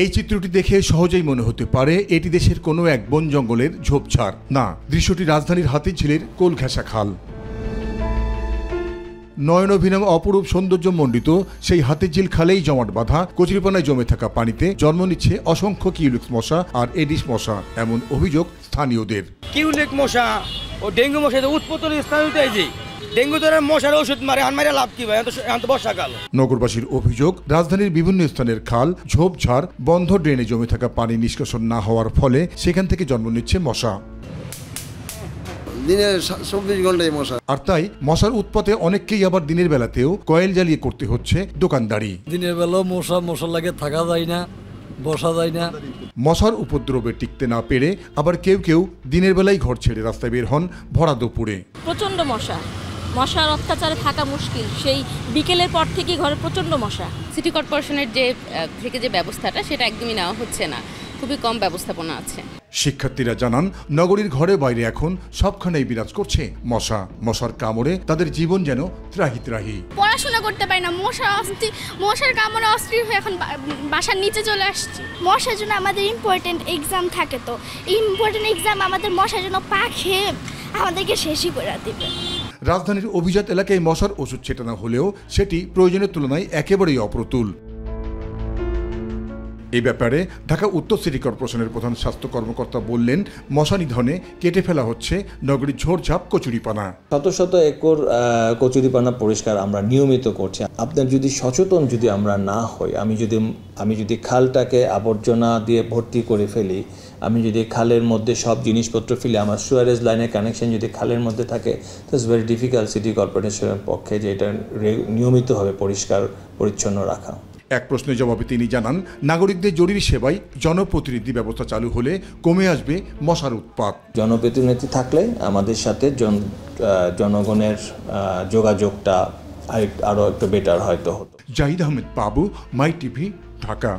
এই চিত্রটি দেখে সহজেই মনে হতে পারে এটি দেশের কোনো এক বন জঙ্গলের ঝোপঝাড়। না, দৃশ্যটি রাজধানীর হাতিঝিলের কোলঘেঁষা খাল। নয়নভিনম অপরূপ সৌন্দর্যমণ্ডিত সেই হাতিঝিল খালেই জমাট বাঁধা কচুরিপানায় জমে থাকা পানিতে জন্ম নিচ্ছে অসংখ্য কিউলিক্স মশা আর এডিস মশা, এমন অভিযোগ স্থানীয়দের। কিউলিক মশা ও ডেঙ্গু মশা উৎপত্তির স্থানীয়তাই যে ডেঙ্গু ধরার মশার ওষুধ মারে মারে লাভ কি ভাই, এখন তো বর্ষাকাল। নগরবাসীর অভিযোগ, রাজধানীর বিভিন্ন স্থানের খাল, ঝোপঝাড়, বন্ধ ড্রেনে জমে থাকা পানি নিষ্কাশন না হওয়ার ফলে সেখান থেকে জন্ম নিচ্ছে মশা। দিনে 24 ঘন্টায় মশা। আর তাই মশার উৎপাতে অনেককেই আবার দিনের বেলাতেও কয়েল জ্বালিয়ে করতে হচ্ছে দোকানদারি। দিনের বেলাও মশা লাগে, থাকা যায় না, বসা যায় না। মশার উপদ্রবে টিকতে না পেরে আবার কেউ কেউ দিনের বেলায় ঘর ছেড়ে রাস্তায় বের হন ভরা দুপুরে। প্রচন্ড মশার অত্যাচারে থাকা মুশকিল। সেই বিকেলের পর থেকে ঘরে প্রচন্ড মশা। সিটি কর্পোরেশনের থেকে যে ব্যবস্থাটা সেটা একদমই নেওয়া হচ্ছে না, খুবই কম ব্যবস্থাপনা আছে। শিক্ষার্থীরা জানান, নগরীর ঘরে বাইরে এখন সবখানেই বিরাজ করছে মশা। মশার কামড়ে তাদের জীবন যেন ত্রাহি ত্রাহি। পড়াশোনা করতে পারি না, মশার কামড়ে অস্থির হয়ে এখন বাসার নিচে চলে আসছি। মশার জন্য আমাদের ইম্পর্টেন্ট এক্সাম থাকে, তো ইম্পর্টেন্ট এক্সাম আমাদের মশার জন্য পা খেয়ে আমাদেরকে শেষই করে দিবে। রাজধানীর অভিজাত এলাকায় মশার ওষুধ ছেটানো হলেও সেটি প্রয়োজনের তুলনায় একেবারেই অপ্রতুল। এই ব্যাপারে ঢাকা উত্তর সিটি কর্পোরেশনের প্রধান স্বাস্থ্য কর্মকর্তা বললেন, মশা নিধনে কেটে ফেলা হচ্ছে নগরীর ঝোড়ঝাপ কচুরিপানা। শত শত একর কচুরিপানা পরিষ্কার আমরা নিয়মিত করছি। আপনার যদি সচেতন যদি আমরা না হই, আমি যদি খালটাকে আবর্জনা দিয়ে ভর্তি করে ফেলি, আমি যদি খালের মধ্যে সব জিনিসপত্র ফেলি, আমার সুয়ারেজ লাইনের কানেকশন যদি খালের মধ্যে থাকে, ইটস ভেরি ডিফিকাল্ট সিটি কর্পোরেশনের পক্ষে যে এটা নিয়মিতভাবে পরিষ্কার পরিচ্ছন্ন রাখা। এক প্রশ্নের জবাবে তিনি জানান, নাগরিকদের জরুরি সেবায় জনপ্রতিনিধি ব্যবস্থা চালু হলে কমে আসবে মশার উৎপাত। জনপ্রতিনিধি থাকলে আমাদের সাথে জনগণের যোগাযোগটা আরও একটু বেটার হয়তো হতো। জাহিদ আহমেদ বাবু, মাই টিভি, ঢাকা।